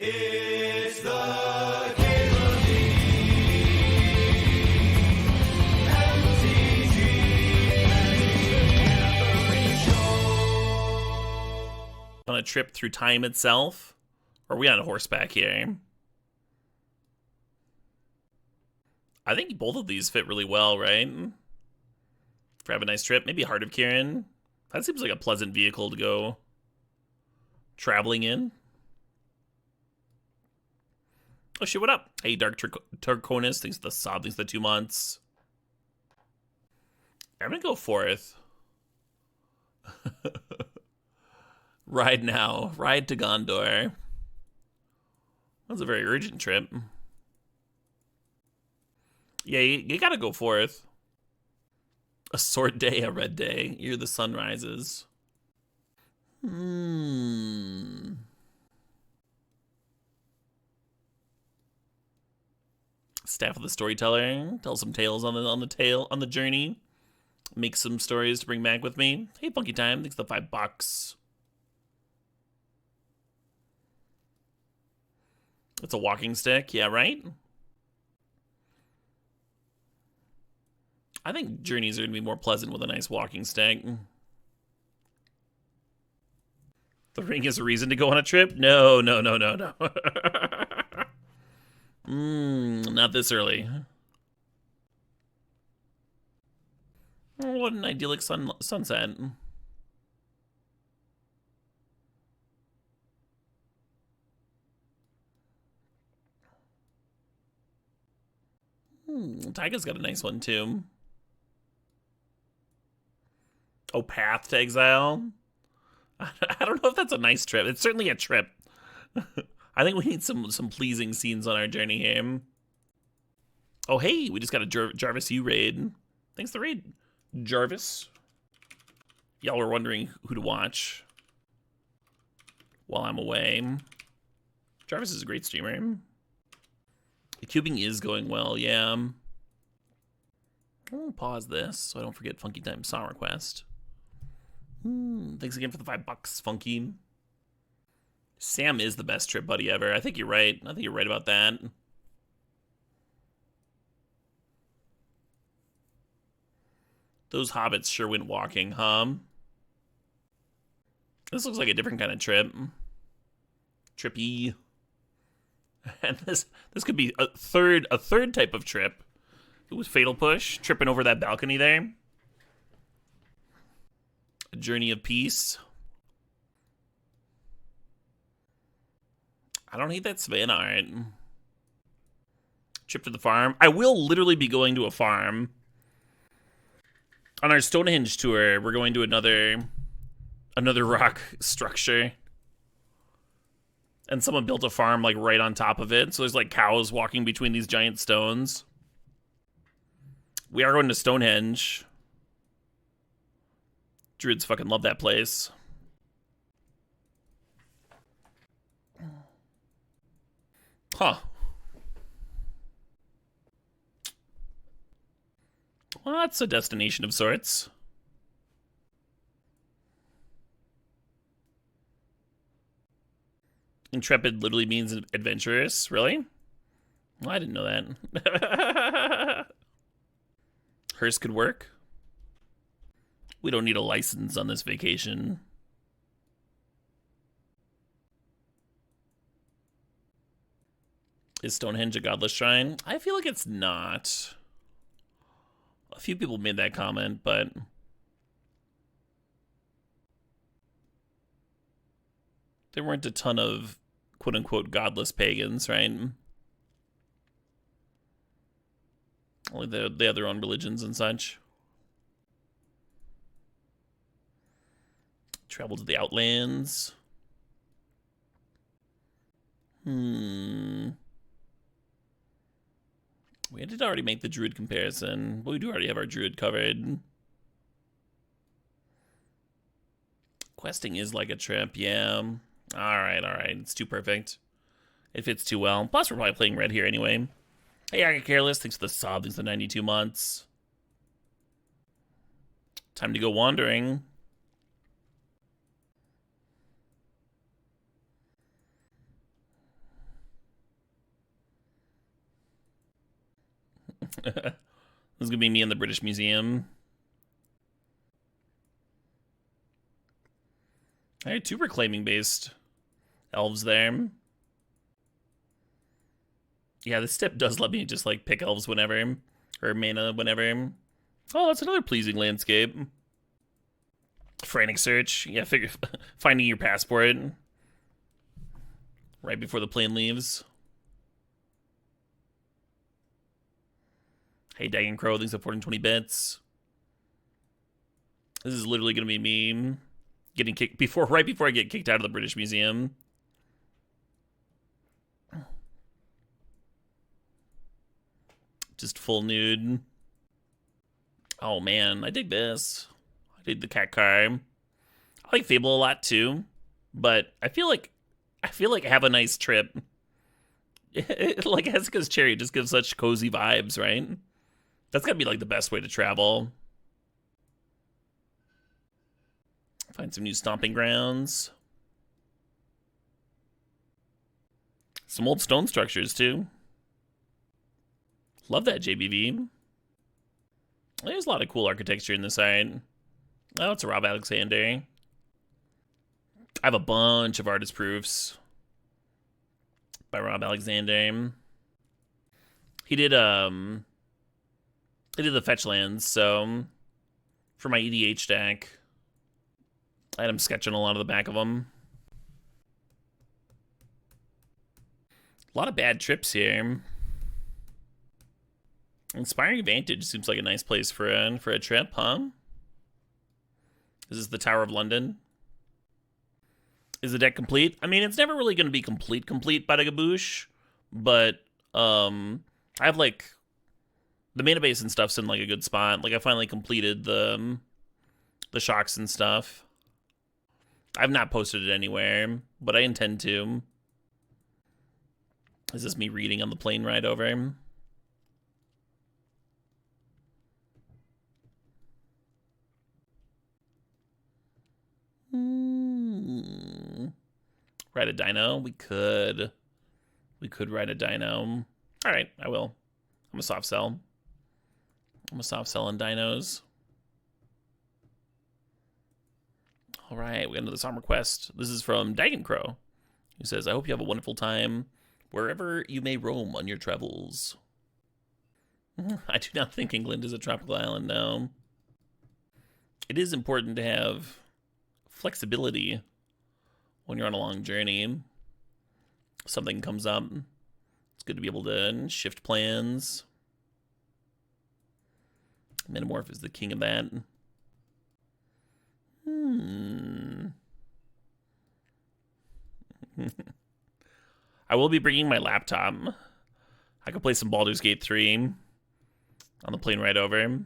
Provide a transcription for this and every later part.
It's the MTGO on a trip through time itself? Or are we on horseback here? I think both of these fit really well, right? For have a nice trip. Maybe Heart of Kirin. That seems like a pleasant vehicle to go traveling in. Oh shit, what up? Hey, Dark Turconus. Thanks for the sub. Thanks for the 2 months. I'm gonna go fourth. Ride now. Ride to Gondor. That was a very urgent trip. Yeah, you gotta go forth. A sword day, a red day. Ere the sun rises. Staff of the Storyteller. Tell some tales on the journey. Make some stories to bring back with me. Hey, Funky Time. Thanks for the $5. It's a walking stick. Yeah, right? I think journeys are going to be more pleasant with a nice walking stick. The ring is a reason to go on a trip? No. Not this early. Oh, what an idyllic sunset. Taiga's got a nice one, too. Oh, Path to Exile? I don't know if that's a nice trip. It's certainly a trip. I think we need some pleasing scenes on our journey here. Oh, hey, we just got a Jarvis U raid. Thanks for the raid, Jarvis. Y'all were wondering who to watch while I'm away. Jarvis is a great streamer. The cubing is going well, yeah. I'll pause this so I don't forget Funky Time song request. Thanks again for the $5, Funky. Sam is the best trip buddy ever. I think you're right. I think you're right about that. Those hobbits sure went walking, huh? This looks like a different kind of trip. Trippy. And this could be a third type of trip. It was Fatal Push, tripping over that balcony there. A Journey of Peace. I don't hate that Savannah art. Trip to the farm. I will literally be going to a farm. On our Stonehenge tour, we're going to another rock structure. And someone built a farm like right on top of it. So there's like cows walking between these giant stones. We are going to Stonehenge. Druids fucking love that place. Huh. Well, that's a destination of sorts. Intrepid literally means adventurous. Really? Well, I didn't know that. Hers could work. We don't need a license on this vacation. Is Stonehenge a godless shrine? I feel like it's not. A few people made that comment, but there weren't a ton of quote-unquote godless pagans, right? Only they have their own religions and such. Travel to the Outlands. We did already make the Druid comparison, but we do already have our Druid covered. Questing is like a trip, yeah. Alright. It's too perfect. It fits too well. Plus, we're probably playing red here anyway. Hey, I get careless. Thanks for the sub. Thanks for the 92 months. Time to go wandering. This is gonna be me in the British Museum. Alright, 2 reclaiming based elves there. Yeah, the stip does let me just like pick elves whenever, or mana whenever. Oh, that's another pleasing landscape. Frantic search. Yeah, finding your passport right before the plane leaves. Hey, Dagon Crow, thanks for 420 bits. This is literally gonna be me getting kicked right before I get kicked out of the British Museum. Just full nude. Oh man, I dig this. I dig the cat car. I like Fable a lot too, but I feel like Have a Nice Trip. Like Hezekiah's Cherry just gives such cozy vibes, right? That's gotta be like the best way to travel. Find some new stomping grounds. Some old stone structures too. Love that JBV. There's a lot of cool architecture in this side. Oh, it's a Rob Alexander. I have a bunch of artist proofs by Rob Alexander. He did the fetch lands, so for my EDH deck, I had him sketching a lot of the back of them. A lot of bad trips here. Inspiring Vantage seems like a nice place for a trip, huh? Is this the Tower of London? Is the deck complete? I mean, it's never really going to be complete by the Gaboosh, but I have like the mana base and stuff's in like a good spot. Like I finally completed the shocks and stuff. I've not posted it anywhere, but I intend to. Is this me reading on the plane ride over? Ride a dino? We could ride a dino. All right, I will. I'm a soft sell. I'm a soft sell on dinos. All right, we got another summer quest. This is from Dagon Crow, who says, I hope you have a wonderful time wherever you may roam on your travels. I do not think England is a tropical island, no. It is important to have flexibility when you're on a long journey. Something comes up, it's good to be able to shift plans. Metamorph is the king of that. I will be bringing my laptop. I could play some Baldur's Gate 3 on the plane right over.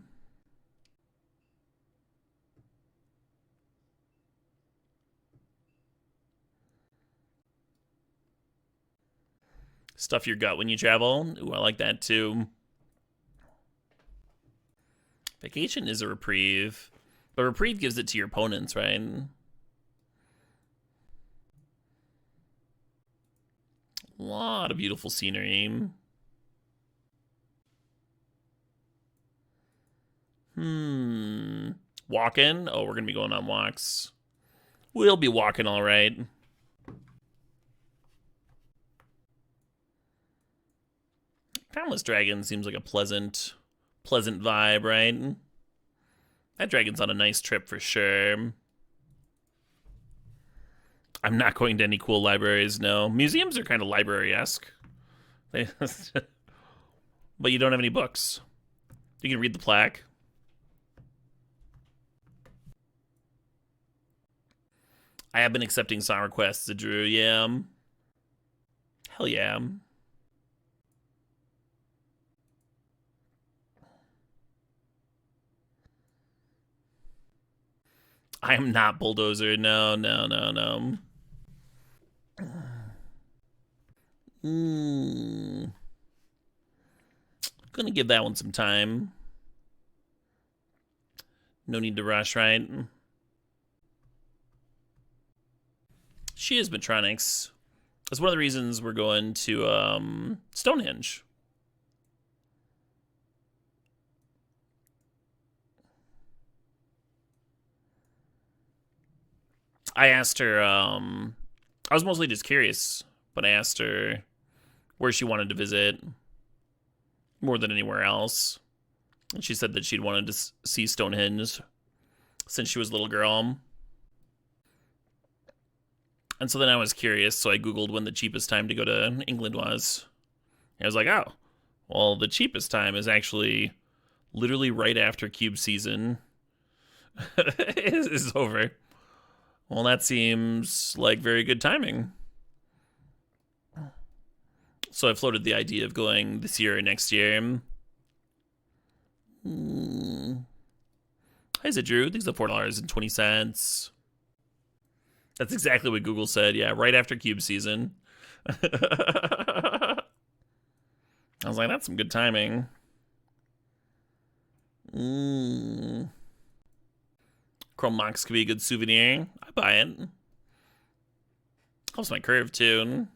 Stuff your gut when you travel. Ooh, I like that too. Vacation is a reprieve. But reprieve gives it to your opponents, right? A lot of beautiful scenery. Walking? Oh, we're going to be going on walks. We'll be walking all right. Boundless Dragon seems like a pleasant vibe, right? That dragon's on a nice trip for sure. I'm not going to any cool libraries, no. Museums are kind of library-esque. But you don't have any books. You can read the plaque. I have been accepting song requests, Drew, yeah. Hell yeah. I am not Bulldozer. No. Gonna give that one some time. No need to rush, right? She is Metronics. That's one of the reasons we're going to Stonehenge. I asked her, I was mostly just curious, but I asked her where she wanted to visit more than anywhere else. And she said that she'd wanted to see Stonehenge since she was a little girl. And so then I was curious, so I Googled when the cheapest time to go to England was. And I was like, oh, well, the cheapest time is actually literally right after Cube season is over. Well, that seems like very good timing. So I floated the idea of going this year or next year. Hi, is it Drew? Thanks for $4.20. That's exactly what Google said. Yeah, right after Cube season. I was like, that's some good timing. Chrome Mox could be a good souvenir. I buy it. Helps my curve, too.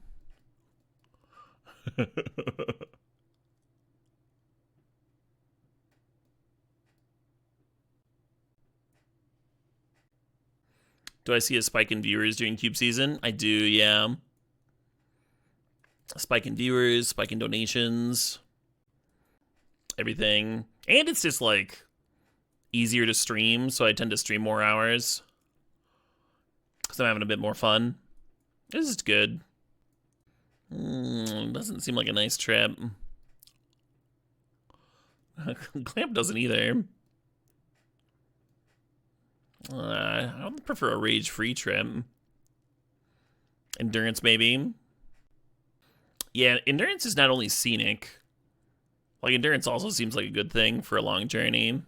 Do I see a spike in viewers during Cube season? I do, yeah. A spike in viewers, spike in donations, everything. And it's just like easier to stream, so I tend to stream more hours because I'm having a bit more fun. This is good. Doesn't seem like a nice trip. Clamp doesn't either. I would prefer a rage-free trip. Endurance, maybe. Yeah, endurance is not only scenic. Like, endurance also seems like a good thing for a long journey.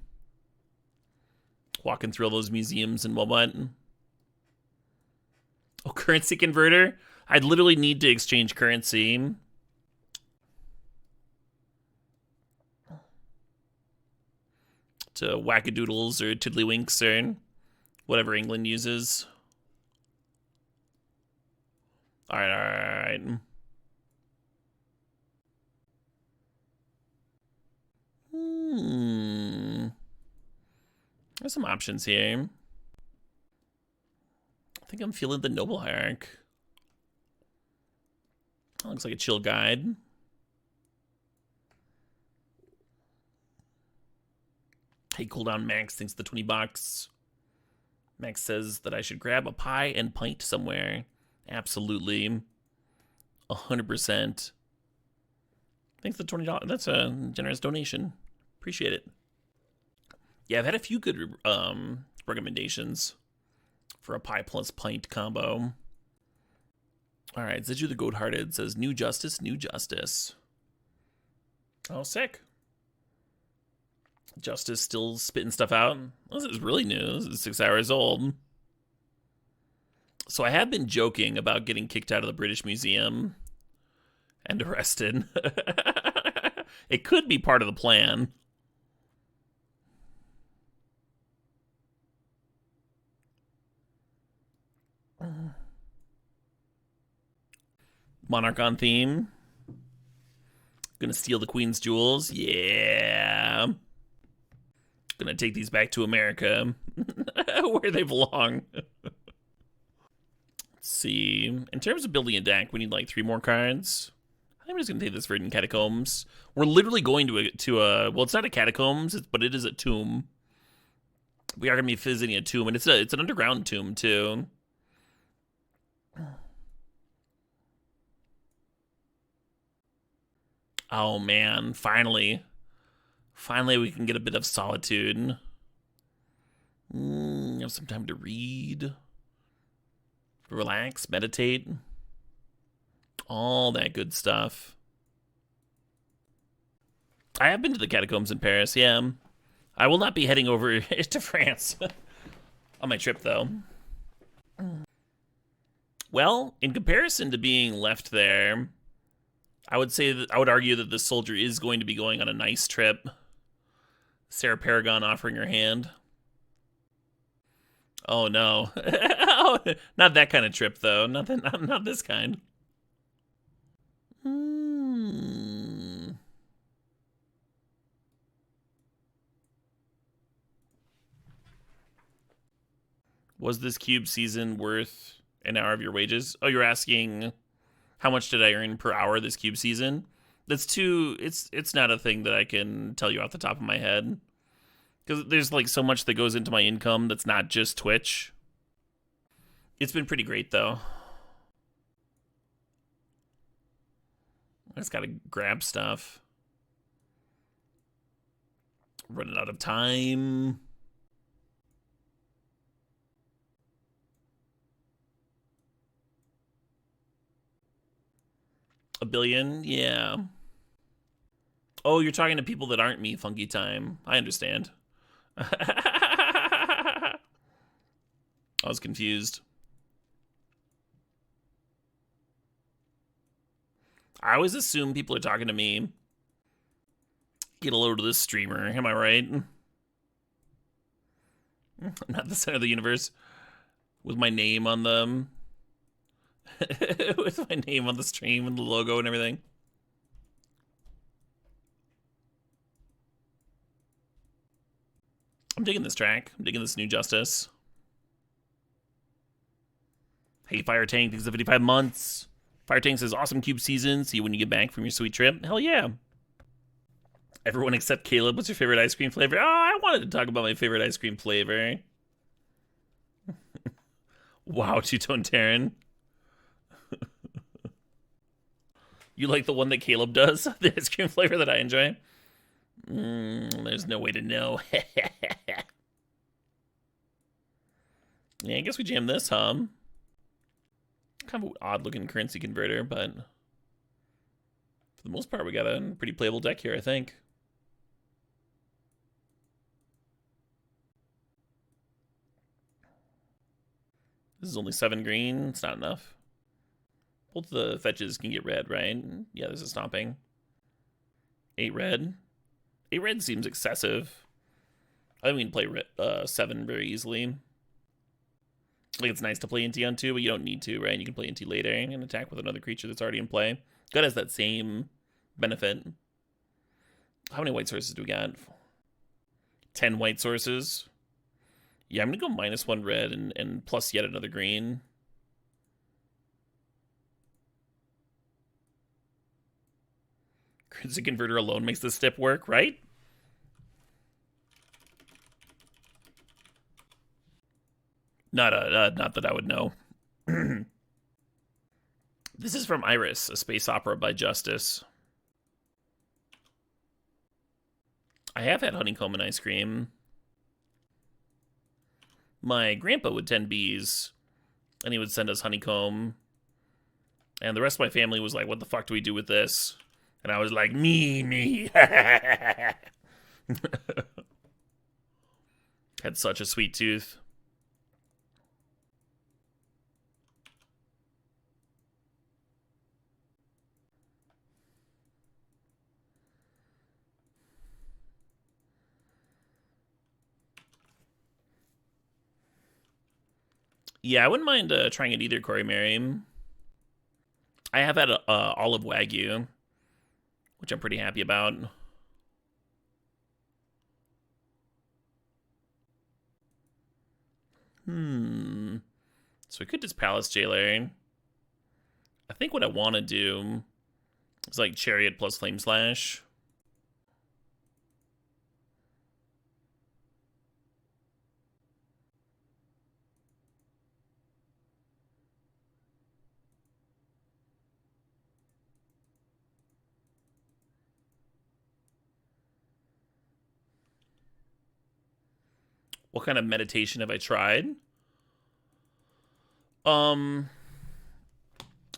Walking through all those museums and what. Oh, currency converter? I'd literally need to exchange currency. To wackadoodles or tiddlywinks or whatever England uses. Alright. There's some options here. I think I'm feeling the Noble Hierarch. That looks like a chill guide. Hey, cooldown Max thinks the $20. Max says that I should grab a pie and pint somewhere. Absolutely. 100%. Thanks for the $20. That's a generous donation. Appreciate it. Yeah, I've had a few good recommendations for a pie plus pint combo. All right, Zidju the Goat-Hearted says, New Justice, New Justice. Oh, sick. Justice still spitting stuff out. This is really new. This is 6 hours old. So I have been joking about getting kicked out of the British Museum and arrested. It could be part of the plan. Monarch on theme. Gonna steal the Queen's jewels. Yeah. Gonna take these back to America, where they belong. Let's see. In terms of building a deck, we need like 3 more cards. I think I'm just gonna take this Verdant Catacombs. We're literally going to a well, it's not a catacombs, but it is a tomb. We are gonna be visiting a tomb, and it's an underground tomb too. Oh man, finally. Finally we can get a bit of solitude. Have some time to read. Relax, meditate. All that good stuff. I have been to the catacombs in Paris, yeah. I will not be heading over to France on my trip, though. Well, in comparison to being left there, I would argue that this soldier is going to be going on a nice trip. Sarah Paragon offering her hand. Oh no. Not that kind of trip though. Not this kind. Was this cube season worth an hour of your wages? Oh, you're asking how much did I earn per hour this cube season? That's too. It's not a thing that I can tell you off the top of my head, because there's like so much that goes into my income that's not just Twitch. It's been pretty great though. I just gotta grab stuff. Running out of time. $1 billion? Yeah. Oh, you're talking to people that aren't me, Funky Time. I understand. I was confused. I always assume people are talking to me. Get a load of this streamer, am I right? Not the center of the universe. With my name on them. With my name on the stream and the logo and everything. I'm digging this track. I'm digging this new Justice. Hey, Fire Tank, thanks for 55 months. Fire Tank says, awesome cube season. See you when you get back from your sweet trip. Hell yeah. Everyone except Caleb, what's your favorite ice cream flavor? Oh, I wanted to talk about my favorite ice cream flavor. Wow, Two-Tone Terran. You like the one that Caleb does? The ice cream flavor that I enjoy? There's no way to know. Yeah, I guess we jammed this, huh? Kind of an odd-looking currency converter, but for the most part, we got a pretty playable deck here, I think. This is only 7 green. It's not enough. Both the fetches can get red, right? Yeah, there's a stomping. 8 red. 8 red seems excessive. I think we can play 7 very easily. Like, it's nice to play Inti on 2, but you don't need to, right? You can play Inti later and attack with another creature that's already in play. God has that same benefit. How many white sources do we got? 10 white sources. Yeah, I'm going to go -1 red and plus yet another green. Currency converter alone makes this step work, right? Not that I would know. This is from Iris, a space opera by Justice. I have had honeycomb and ice cream. My grandpa would tend bees, and he would send us honeycomb. And the rest of my family was like, what the fuck do we do with this? And I was like, me. Had such a sweet tooth. Yeah, I wouldn't mind trying it either, Corey Mary. I have had olive wagyu, which I'm pretty happy about. So we could just Palace Jailer. I think what I want to do is like Chariot plus Flame Slash. What kind of meditation have I tried?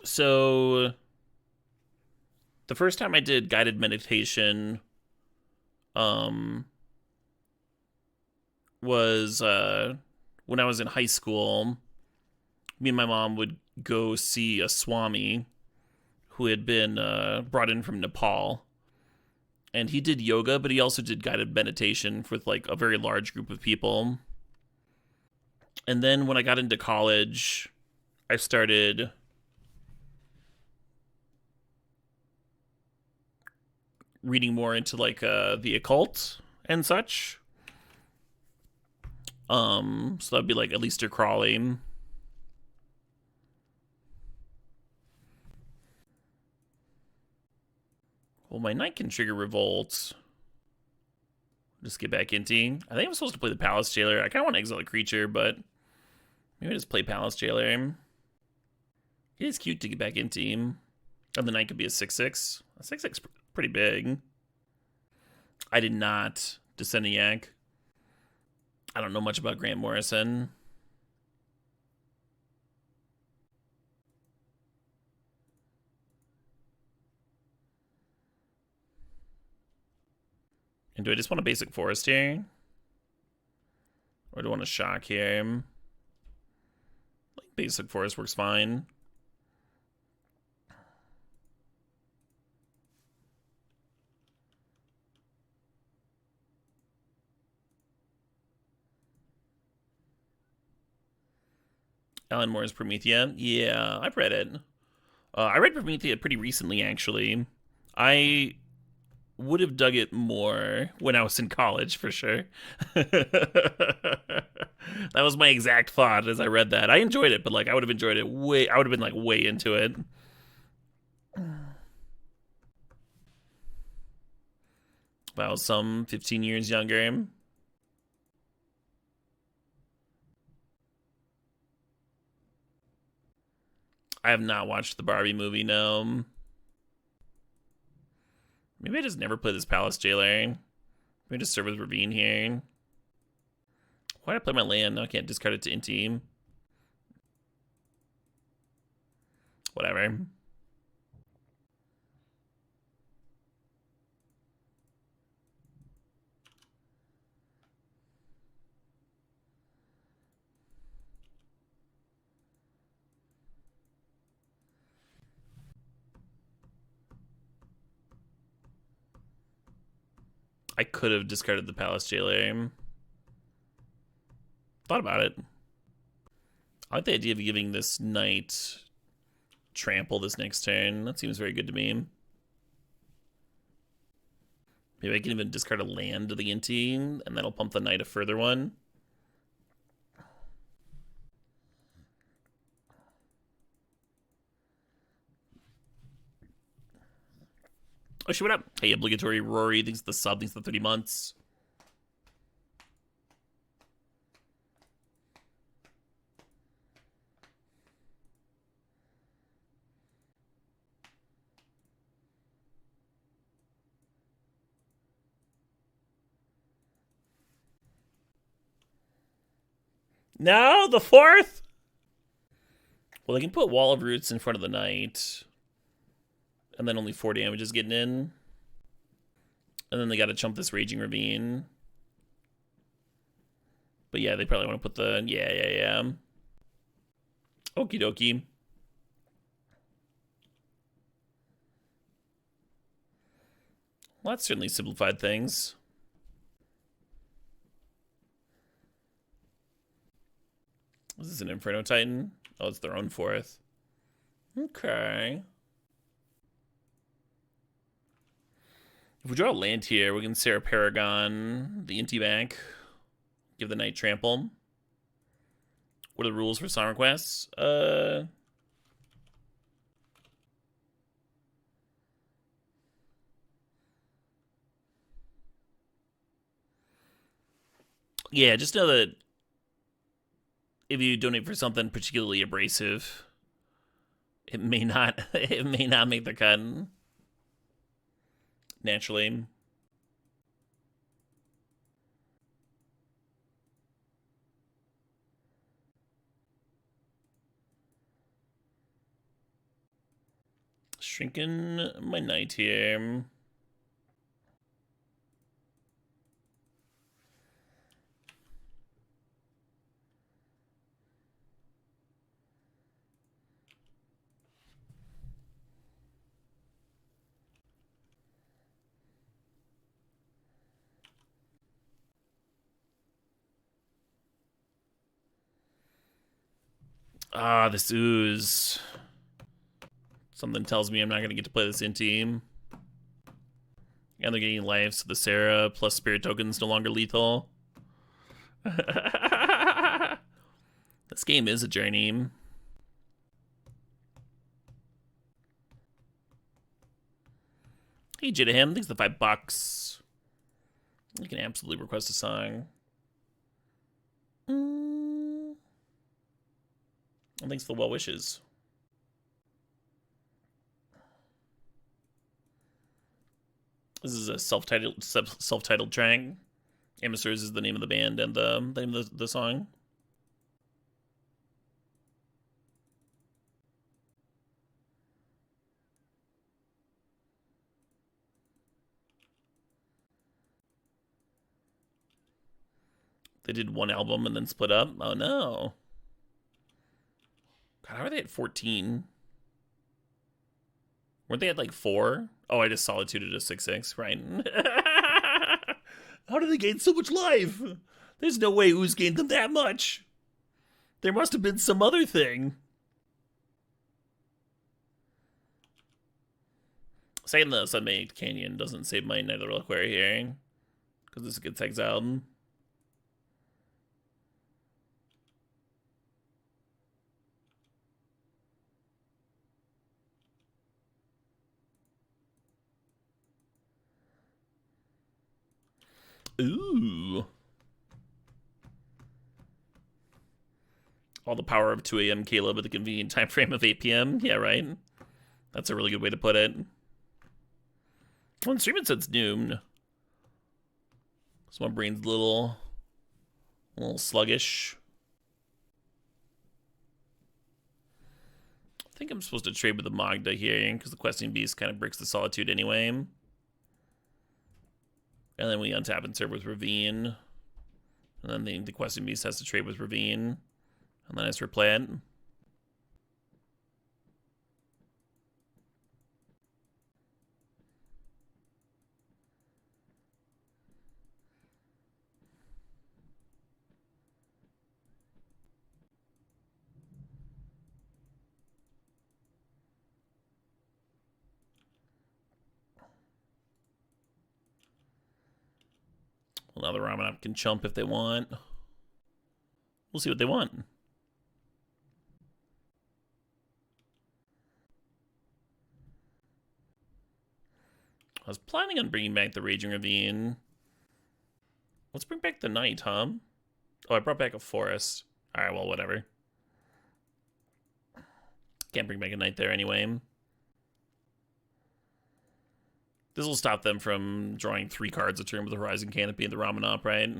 So the first time I did guided meditation, was when I was in high school. Me and my mom would go see a Swami who had been brought in from Nepal. And he did yoga, but he also did guided meditation with like a very large group of people. And then when I got into college, I started reading more into like the occult and such. So that'd be like at least you're crawling. Well, my knight can trigger revolt. Just get back into. I think I'm supposed to play the Palace Jailer. I kind of want to exile a creature, but maybe I just play Palace Jailer. It is cute to get back into him. And the knight could be a 6/6. A 6/6 pretty big. I did not descend a yak. I don't know much about Grant Morrison. And do I just want a basic forest here? Or do I want a shock here? Like basic forest works fine. Alan Moore's Promethea? Yeah, I've read it. I read Promethea pretty recently, actually. I would have dug it more when I was in college, for sure. That was my exact thought as I read that. I enjoyed it, but like I would have enjoyed it way. I would have been like way into it. About some 15 years younger. I have not watched the Barbie movie, no. Maybe I just never play this Palace Jailer. Maybe I just serve with Ravine here. Why'd I play my land? Now I can't discard it to Inti. Whatever. I could have discarded the Palace Jailer. Thought about it. I like the idea of giving this knight trample this next turn. That seems very good to me. Maybe I can even discard a land to the Inti, and that'll pump the knight a further one. Oh, shit, what up? Hey, obligatory Rory. Thanks for the sub. Thanks for the 30 months. No, the fourth? Well, they can put Wall of Roots in front of the knight. And then only 4 damage is getting in. And then they gotta chump this Raging Ravine. But yeah, they probably want to put the... Yeah. Okie dokie. Well, that certainly simplified things. This is an Inferno Titan. Oh, it's their own fourth. Okay. If we draw a land here, we can Sarah Paragon, the Inti back, give the knight trample. What are the rules for Song Requests? Yeah, just know that if you donate for something particularly abrasive, it may not make the cut naturally. Shrinking my knight here. Ah, this ooze. Something tells me I'm not going to get to play this in team. And they're getting life, so the Sarah plus spirit token's no longer lethal. This game is a journey. Hey, Jidaham, thanks for the $5. You can absolutely request a song. And thanks for the well wishes. This is a self-titled track. Amateurs is the name of the band and the name of the song. They did one album and then split up. Oh no. God, how are they at 14? Weren't they at like 4? Oh, I just solituded a 6-6, right? How did they gain so much life? There's no way Ooze gained them that much. There must have been some other thing. Saying the Sunmade Canyon doesn't save my Nether Reliquary here. Because this gets exiled. Ooh. All the power of 2 a.m. Caleb at the convenient time frame of 8 p.m. Yeah, right? That's a really good way to put it. Well, streaming says noon. So my brain's a little sluggish. I think I'm supposed to trade with the Magda here because the Questing Beast kind of breaks the Solitude anyway. And then we untap and serve with Ravine. And then the Questing Beast has to trade with Ravine. And then I just replay it. Well, now the Ramanop can chump if they want. We'll see what they want. I was planning on bringing back the Raging Ravine. Let's bring back the Knight, huh? Oh, I brought back a Forest. Alright, well, whatever. Can't bring back a Knight there anyway. This will stop them from drawing 3 cards a turn with the Horizon Canopy and the Ramanop, right?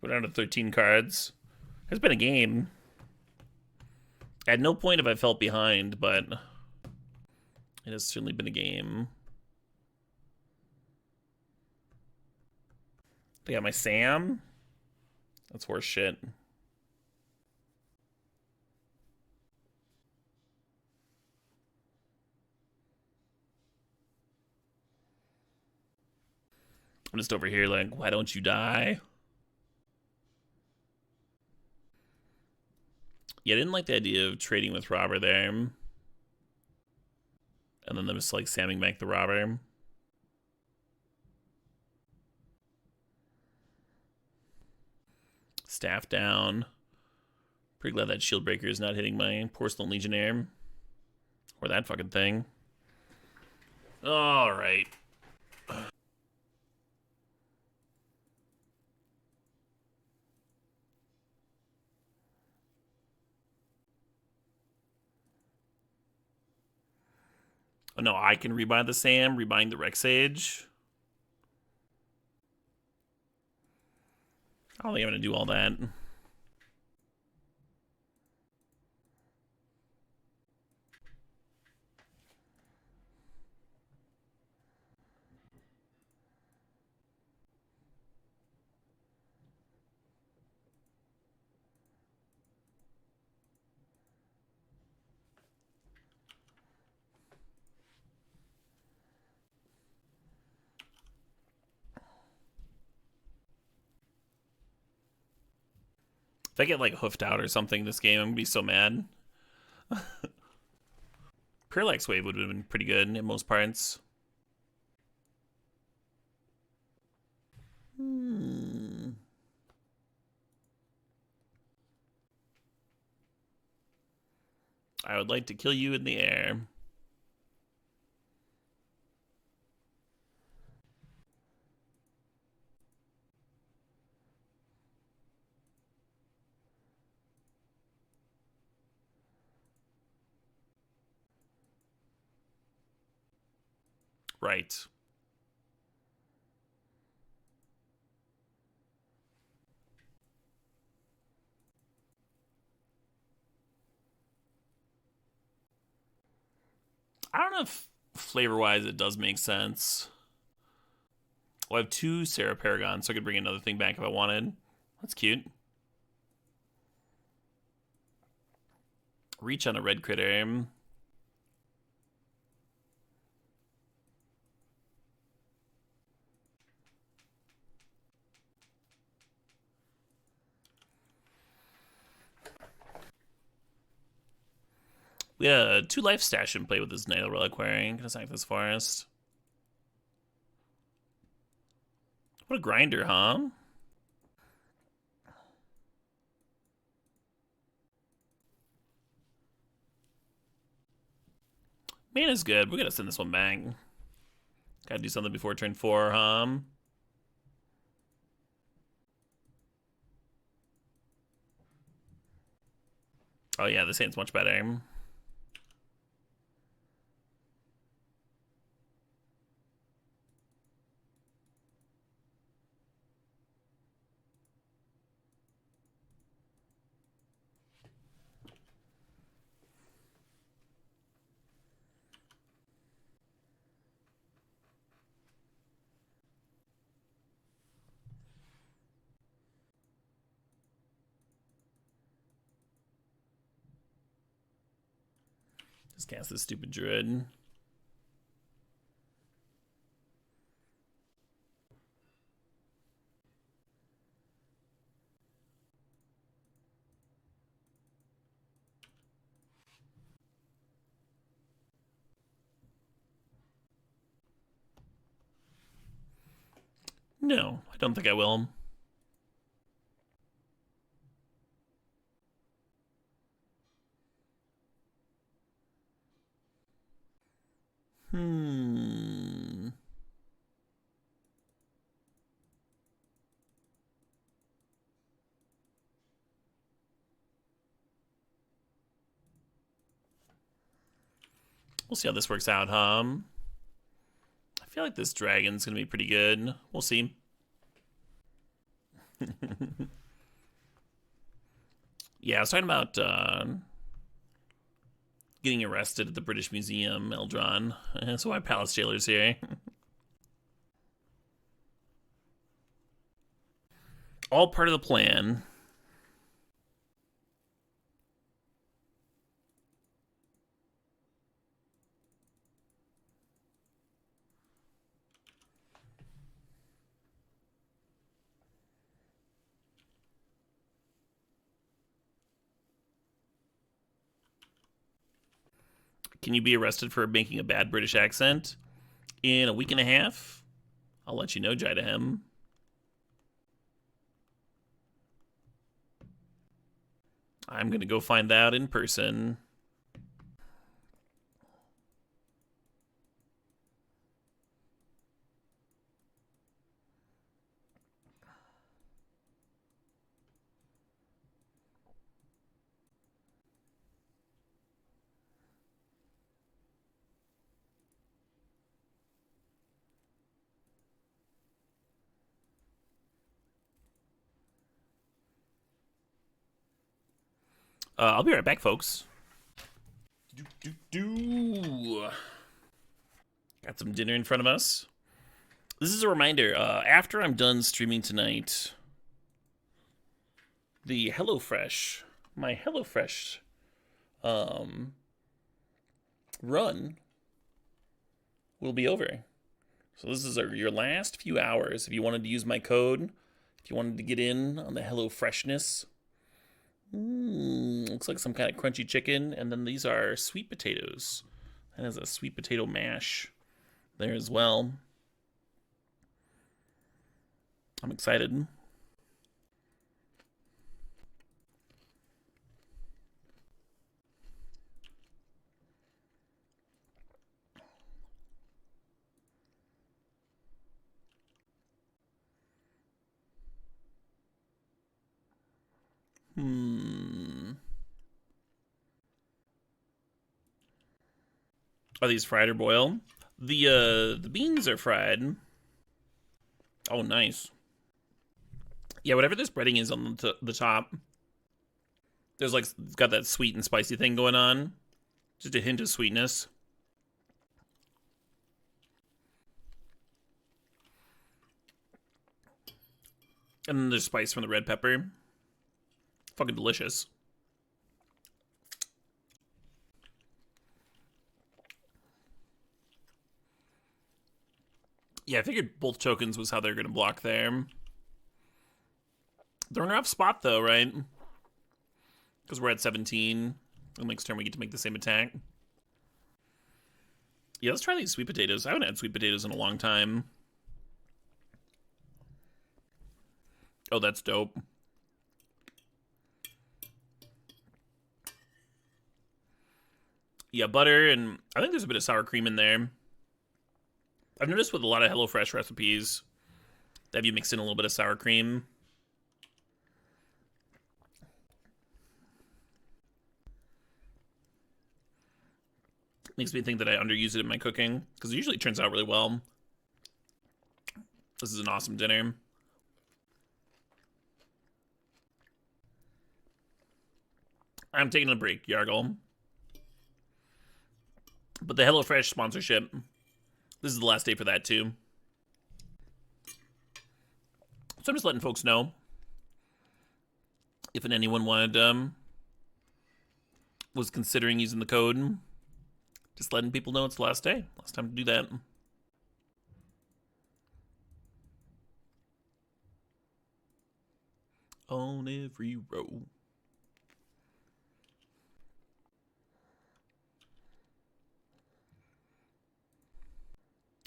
Go down to 13 cards. It's been a game. At no point have I felt behind, but it has certainly been a game. They got my Sam. That's horse shit. I'm just over here like, why don't you die? Yeah, I didn't like the idea of trading with Robber there. And then them just like samming back the Robber. Staff down. Pretty glad that Shield Breaker is not hitting my Porcelain Legionnaire. Or that fucking thing. Alright. Oh no, I can rebuy the Sam, rebuying the Rex Sage. I don't think I'm gonna do all that. If I get like hoofed out or something this game, I'm gonna be so mad. Parallax Wave would have been pretty good in most parts. I would like to kill you in the air. Right. I don't know if flavor-wise it does make sense. Well, I have 2 Sarah Paragons, so I could bring another thing back if I wanted. That's cute. Reach on a red critter. We had a 2 life stash in play with this Nail Reliquary. Gonna sack this forest. What a grinder, huh? Mana's good. We gotta send this one back. Gotta do something before turn 4, huh? Oh yeah, this hand's much better. Just cast this stupid druid. No, I don't think I will. We'll see how this works out, huh? I feel like this dragon's gonna be pretty good. We'll see. Yeah, I was talking about getting arrested at the British Museum, Eldron. That's why Palace Jailer's here. All part of the plan. Can you be arrested for making a bad British accent? In a week and a half? I'll let you know, Jidahem. I'm gonna go find that out in person. I'll be right back, folks. Got some dinner in front of us. This is a reminder. After I'm done streaming tonight, the my HelloFresh run will be over. So this is your last few hours. If you wanted to use my code, if you wanted to get in on the HelloFreshness, Looks like some kind of crunchy chicken. And then these are sweet potatoes. That is a sweet potato mash there as well. I'm excited. Are these fried or boiled? The beans are fried. Oh, nice. Yeah, whatever this breading is on the top, there's like, it's got that sweet and spicy thing going on. Just a hint of sweetness. And then there's spice from the red pepper. Fucking delicious. Yeah, I figured both tokens was how they're going to block there. They're in a rough spot, though, right? Because we're at 17. And next turn we get to make the same attack. Yeah, let's try these sweet potatoes. I haven't had sweet potatoes in a long time. Oh, that's dope. Yeah, butter, and I think there's a bit of sour cream in there. I've noticed with a lot of HelloFresh recipes that you mix in a little bit of sour cream. Makes me think that I underuse it in my cooking, because it usually turns out really well. This is an awesome dinner. I'm taking a break, Yargle. But the HelloFresh sponsorship, this is the last day for that, too. So I'm just letting folks know. If anyone wanted, was considering using the code, just letting people know it's the last day. Last time to do that. On every row.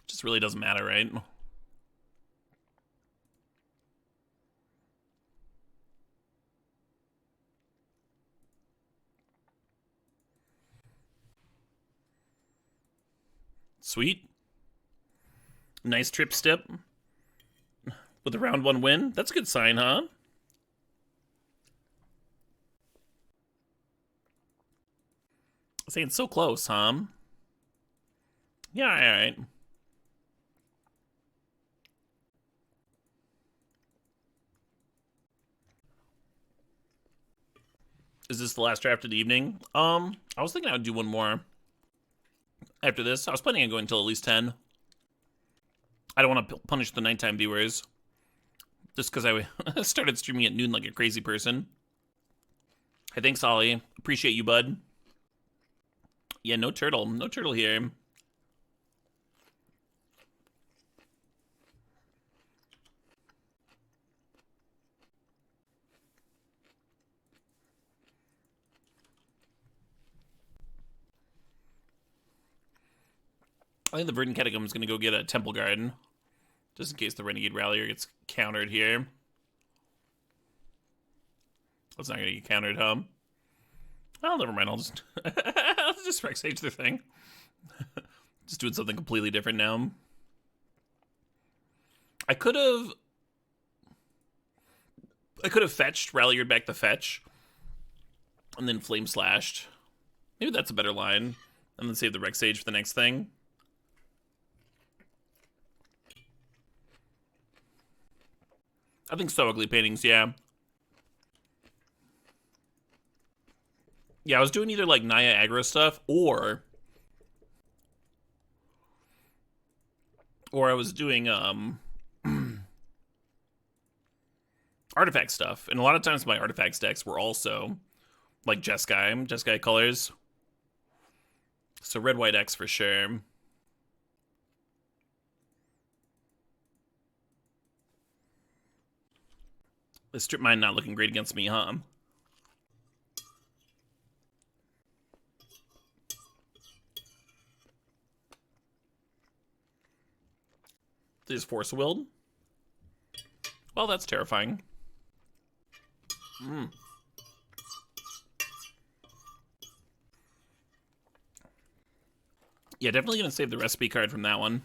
Just really doesn't matter, right? Sweet. Nice trip step with a round 1 win. That's a good sign, huh? Saying so close, huh? Yeah, alright. Is this the last draft of the evening? I was thinking I would do one more after this. I was planning on going until at least 10. I don't want to punish the nighttime viewers. Just because I started streaming at noon like a crazy person. Hey, thanks, Ollie. Appreciate you, bud. Yeah, no turtle. No turtle here. I think the Verdant Catacomb is going to go get a Temple Garden. Just in case the Renegade Rallier gets countered here. It's not going to get countered, huh? Oh, never mind. I'll just... I'll just Rex Sage their thing. Just doing something completely different now. I could have fetched, Ralliered back the fetch, and then Flame Slashed. Maybe that's a better line. And then save the Rex Sage for the next thing. I think So Ugly Paintings, yeah. Yeah, I was doing either like Naya aggro stuff or I was doing artifact stuff. And a lot of times my artifacts decks were also like Jeskai colors. So red white X for sure. The strip mine not looking great against me, huh? There's Force Willed. Well, that's terrifying. Yeah, definitely gonna save the recipe card from that one.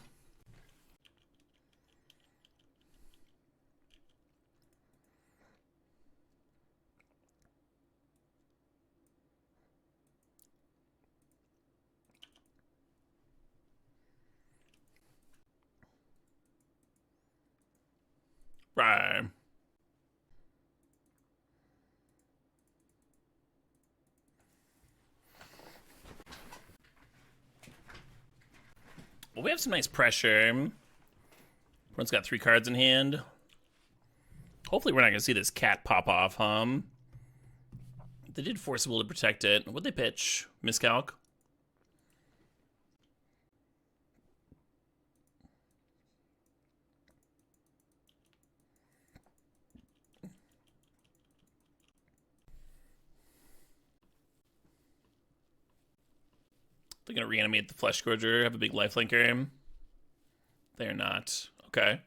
Right. Well, we have some nice pressure. Everyone's got 3 cards in hand. Hopefully we're not going to see this cat pop off, They did Force Will to protect it. What'd they pitch? Miscalc? They're going to reanimate the Flesh Gorger, have a big lifelinker. They're not. Okay.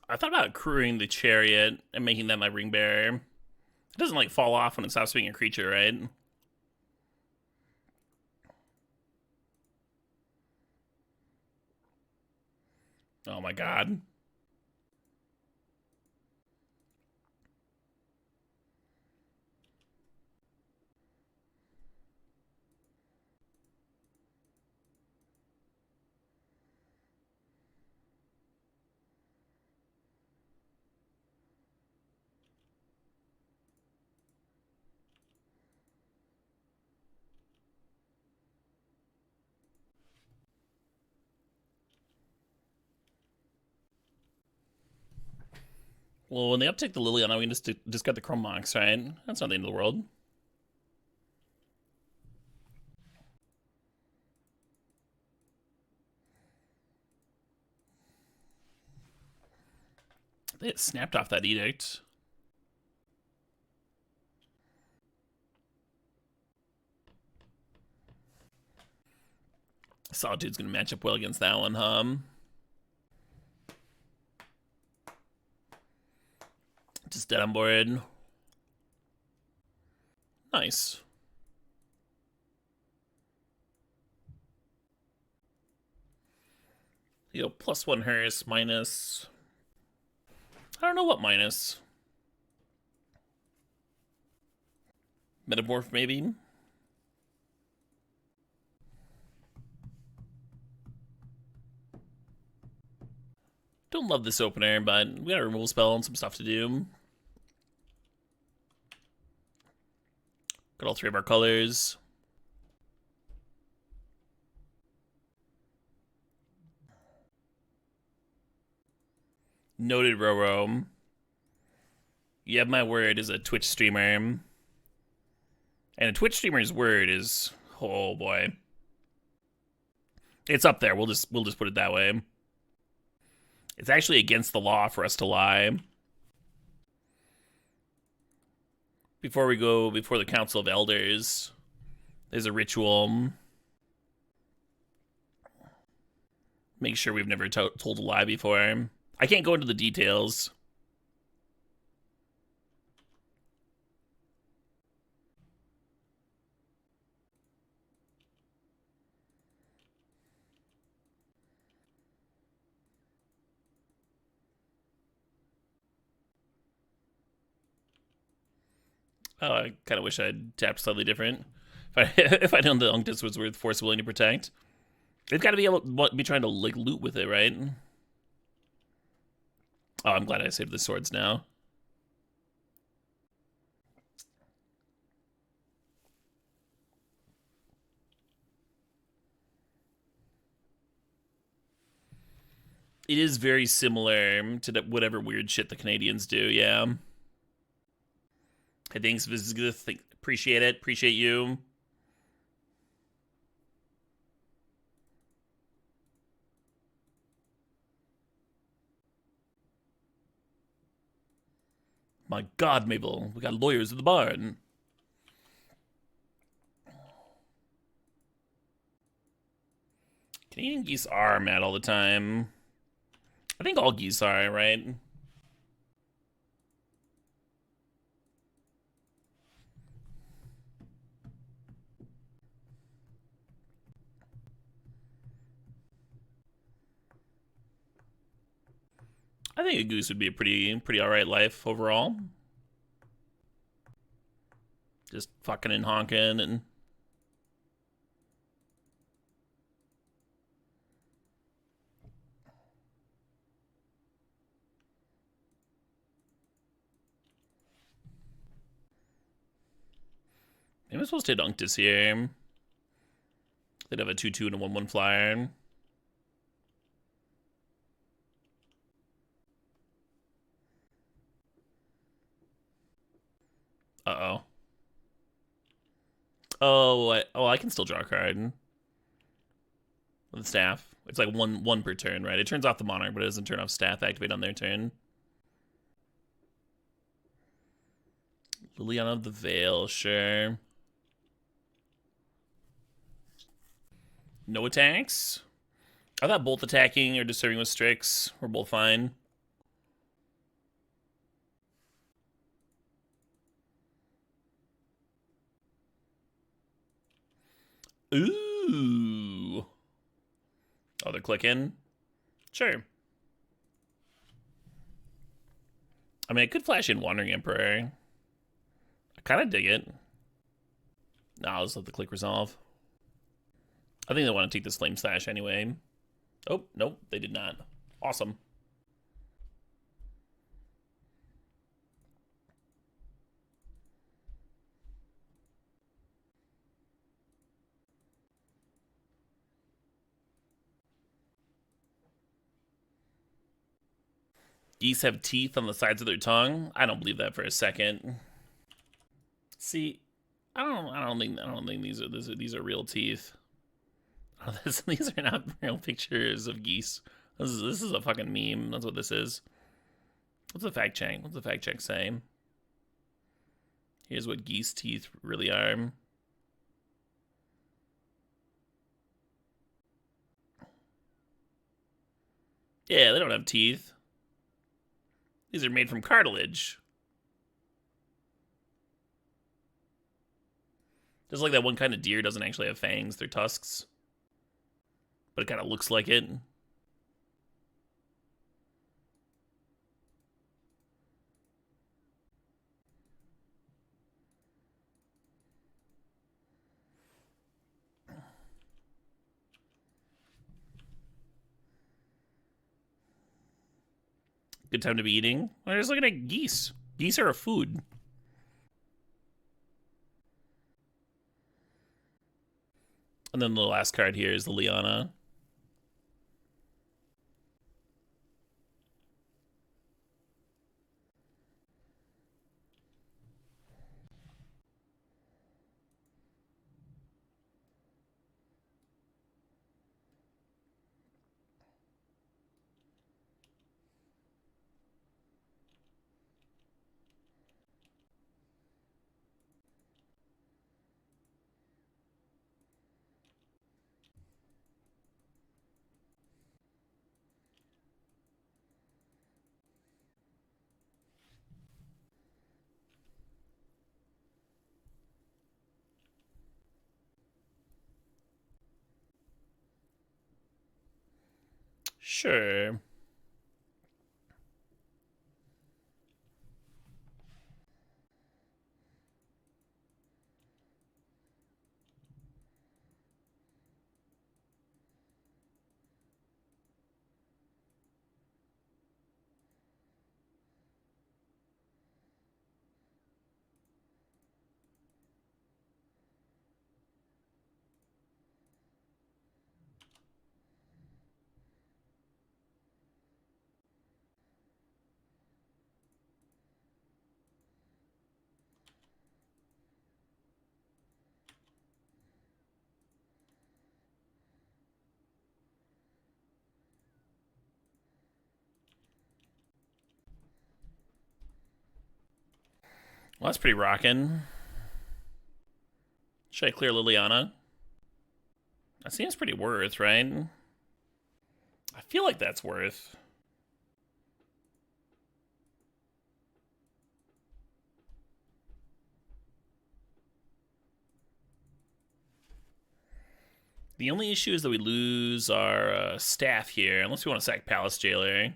I thought about crewing the Chariot and making that my ring bearer. It doesn't, like, fall off when it stops being a creature, right? Oh my god. Well, when they uptick the Liliana, we can just got the Chrome Mox, right? That's not the end of the world. They snapped off that edict. Solitude's gonna match up well against that one, Just dead on board. Nice. You know, +1 Hearse, minus... I don't know what minus. Metamorph, maybe? Don't love this opener, but we got a removal spell and some stuff to do. Got all 3 of our colors. Noted Roro. You have my word as a Twitch streamer. And a Twitch streamer's word is, oh boy. It's up there. We'll just put it that way. It's actually against the law for us to lie. Before we go before the Council of Elders, there's a ritual. Make sure we've never told a lie before. I can't go into the details. Oh, I kind of wish I'd tapped slightly different. If I known the Unctus was worth Force Willing to protect. They've got to be able to be trying to, like, loot with it, right? Oh, I'm glad I saved the swords now. It is very similar to whatever weird shit the Canadians do, yeah. Hey, thanks, Vizgith. Appreciate it. Appreciate you. My God, Mabel, we got lawyers at the barn. Canadian geese are mad all the time. I think all geese are, right? I think a goose would be a pretty alright life overall. Just fucking and honking and maybe I'm supposed to hit Unctus here. They'd have a 2/2 and a 1/1 flyer. Uh-oh. Oh, I can still draw a card. With the staff. It's like one per turn, right? It turns off the Monarch, but it doesn't turn off staff activate on their turn. Liliana of the Veil, sure. No attacks? I thought both attacking or disturbing with Strix were both fine. Ooh. Oh, they're clicking? Sure. I mean, I could flash in Wandering Emperor. I kind of dig it. No, I'll just let the click resolve. I think they want to take this Flame Slash anyway. Oh, nope, they did not. Awesome. Geese have teeth on the sides of their tongue. I don't believe that for a second. See, I don't think these are real teeth. These are not real pictures of geese. This is a fucking meme. That's what this is. What's the fact check? What's the fact check say? Here's what geese teeth really are. Yeah, they don't have teeth. These are made from cartilage. Just like that one kind of deer doesn't actually have fangs, they're tusks. But it kind of looks like it. Good time to be eating. We're just looking at geese. Geese are a food. And then the last card here is the Liana. Sure. Well, that's pretty rockin'. Should I clear Liliana? That seems pretty worth, right? I feel like that's worth. The only issue is that we lose our staff here, unless we want to sack Palace Jailer.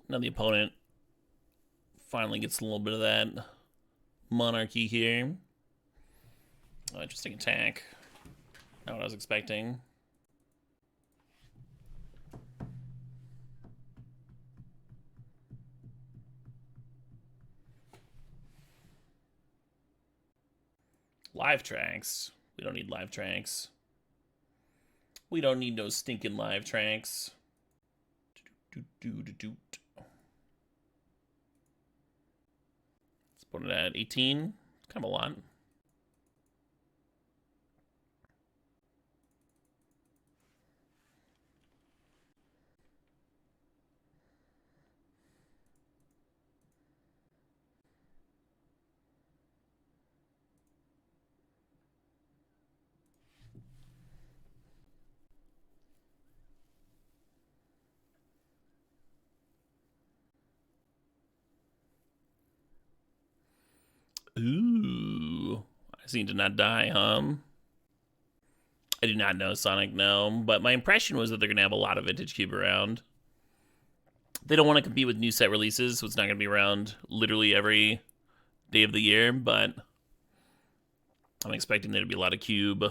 Now the opponent finally gets a little bit of that monarchy here. Oh, interesting attack. Not what I was expecting. Live tracks. We don't need live tracks. We don't need no stinking live tracks. Let's put it at 18. It's kind of a lot. Ooh. I seem to not die, I do not know Sonic, no. But my impression was that they're going to have a lot of Vintage Cube around. They don't want to compete with new set releases, so it's not going to be around literally every day of the year, but I'm expecting there to be a lot of Cube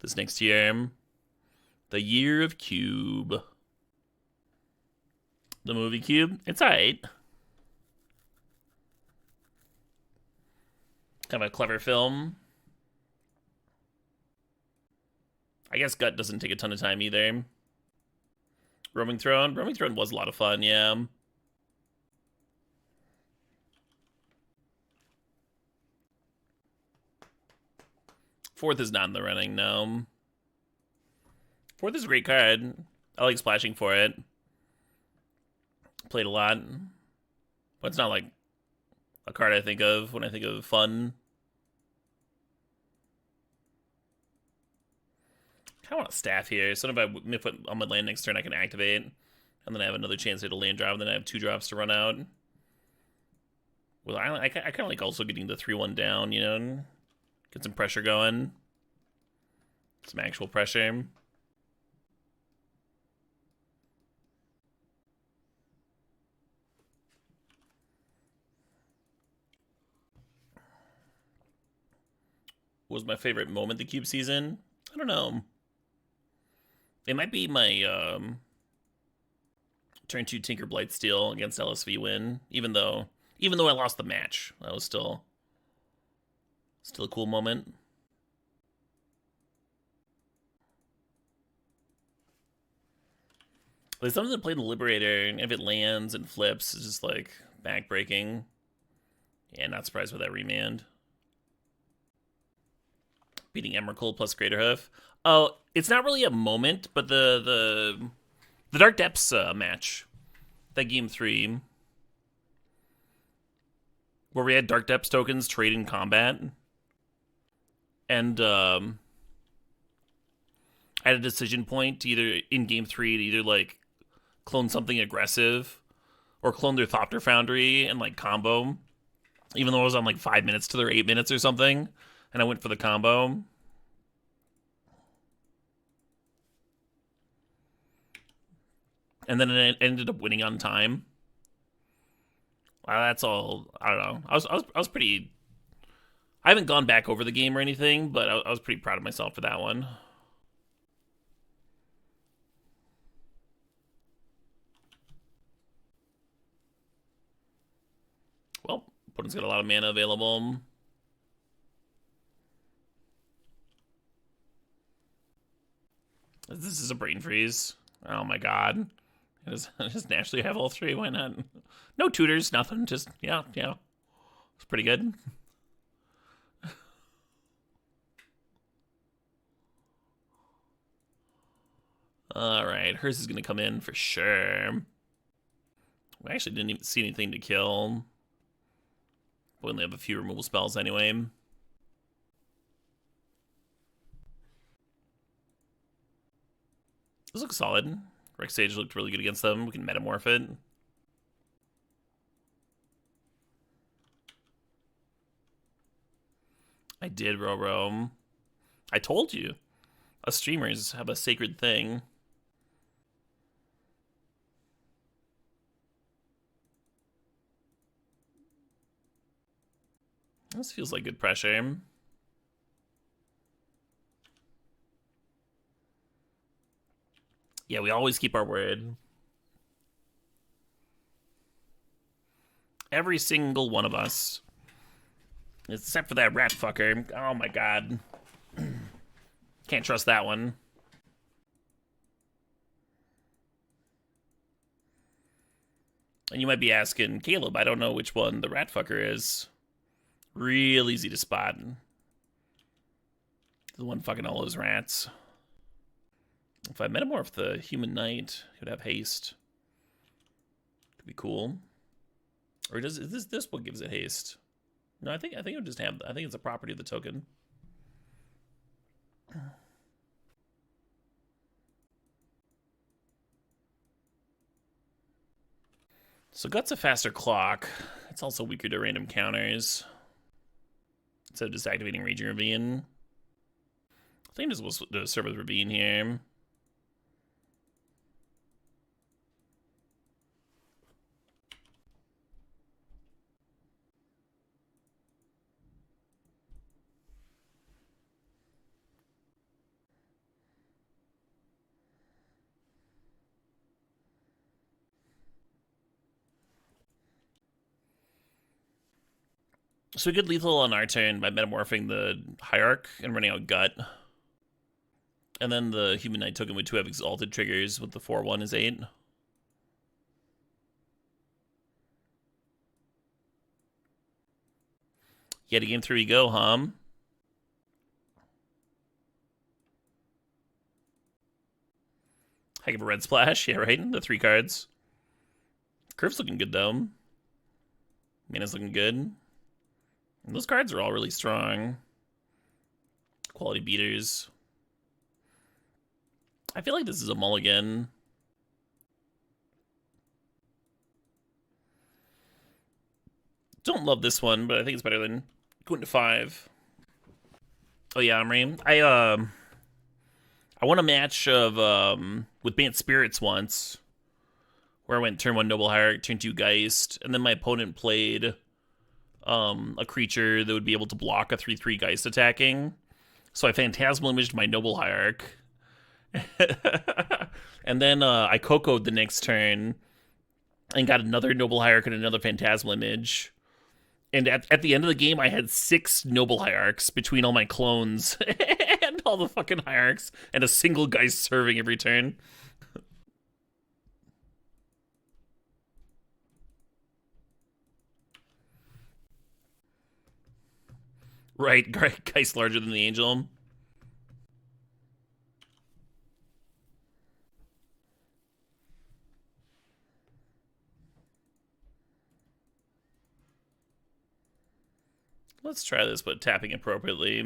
this next year. The year of Cube. The movie Cube, it's alright. Kind of a clever film. I guess Gut doesn't take a ton of time either. Roaming Throne? Roaming Throne was a lot of fun, yeah. Fourth is not in the running, no. Fourth is a great card. I like splashing for it. Played a lot. But it's not like a card I think of when I think of fun. I want a staff here, so if I put on my land next turn, I can activate, and then I have another chance to hit a land drop, and then I have 2 drops to run out. Well, I kind of like also getting the 3-1 down, you know, get some pressure going, some actual pressure. What was my favorite moment the Cube season? I don't know. It might be my turn 2 Tinker Blightsteel against LSV win, even though I lost the match. That was still a cool moment. There's something to play the Liberator, and if it lands and flips, it's just like backbreaking. Yeah, not surprised with that remand. Beating Emrakul plus Greaterhoof. Oh, it's not really a moment, but the Dark Depths match, that game 3, where we had Dark Depths tokens trade in combat, and I had a decision point to either in game 3 to either like clone something aggressive or clone their Thopter Foundry and like combo, even though I was on like 5 minutes to their 8 minutes or something, and I went for the combo. And then it ended up winning on time. That's all. I don't know. I was pretty. I haven't gone back over the game or anything, but I was pretty proud of myself for that one. Well, opponent's got a lot of mana available. This is a brain freeze. Oh my god. I just naturally have all three. Why not? No tutors, nothing. Just, yeah. It's pretty good. Alright, hers is gonna come in for sure. We actually didn't even see anything to kill. We only have a few removal spells anyway. This looks solid. Rex Sage looked really good against them. We can metamorph it. I did, Roro. I told you. Us streamers have a sacred thing. This feels like good pressure. Yeah, we always keep our word. Every single one of us. Except for that rat fucker. Oh my god. Can't trust that one. And you might be asking, Caleb, I don't know which one the rat fucker is. Real easy to spot. The one fucking all those rats. If I metamorph the human knight, he would have haste. Could be cool. Or is this what gives it haste? No, I think it would just have. I think it's a property of the token. So Gut's a faster clock. It's also weaker to random counters. Instead of just activating Raging Ravine. I think this will serve as Ravine here. So we could lethal on our turn by metamorphing the Hierarch and running out Gut. And then the Human Knight token would 2 have Exalted triggers with the 4/1 is 8. Yeah, to game 3 we go, Heck of a red splash, yeah, right? The 3 cards. Curve's looking good, though. Mana's looking good. And those cards are all really strong. Quality beaters. I feel like this is a mulligan. Don't love this one, but I think it's better than going to 5. Oh yeah, Amri. I won a match of with Bant Spirits once, where I went turn 1 Noble Hierarch, turn 2 Geist, and then my opponent played a creature that would be able to block a 3/3 Geist attacking. So I Phantasmal Imaged my Noble Hierarch. And then I Coco'd the next turn and got another Noble Hierarch and another Phantasmal Image. And at the end of the game, I had 6 Noble Hierarchs between all my clones and all the fucking Hierarchs, and a single Geist serving every turn. Right, Geist larger than the Angel. Let's try this, but tapping appropriately.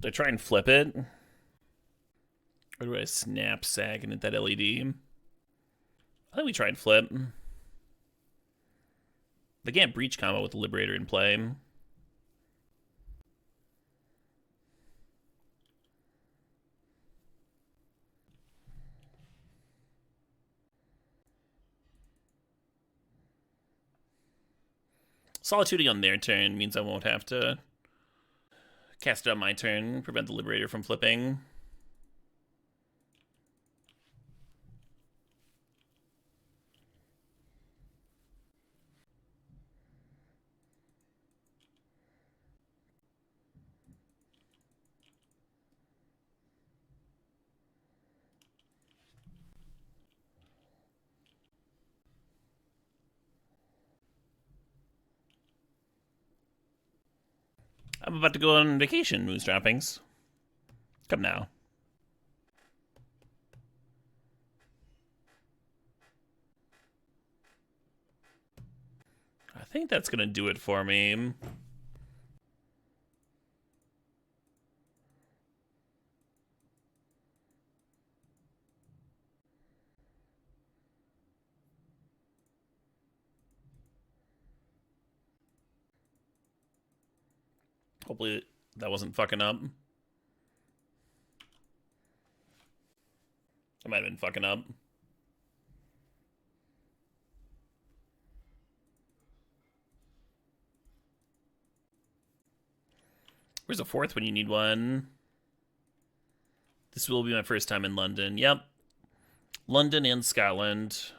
Do I try and flip it? Or do I snap sack and hit that LED? I think we try and flip. They can't breach combo with the Liberator in play. Solituding on their turn means I won't have to Cast it on my turn, prevent the Liberator from flipping. I'm about to go on vacation, Moose Droppings. Come now. I think that's gonna do it for me. Hopefully that wasn't fucking up. I might have been fucking up. Where's a fourth when you need one? This will be my first time in London. Yep. London and Scotland.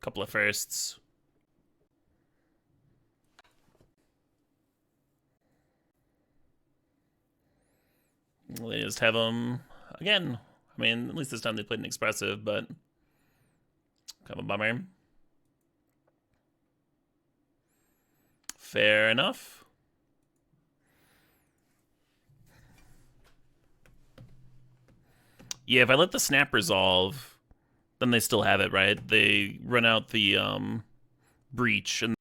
Couple of firsts. They just have them again. I mean, at least this time they played an expressive, but kind of a bummer. Fair enough. Yeah, if I let the snap resolve, then they still have it, right? They run out the breach, and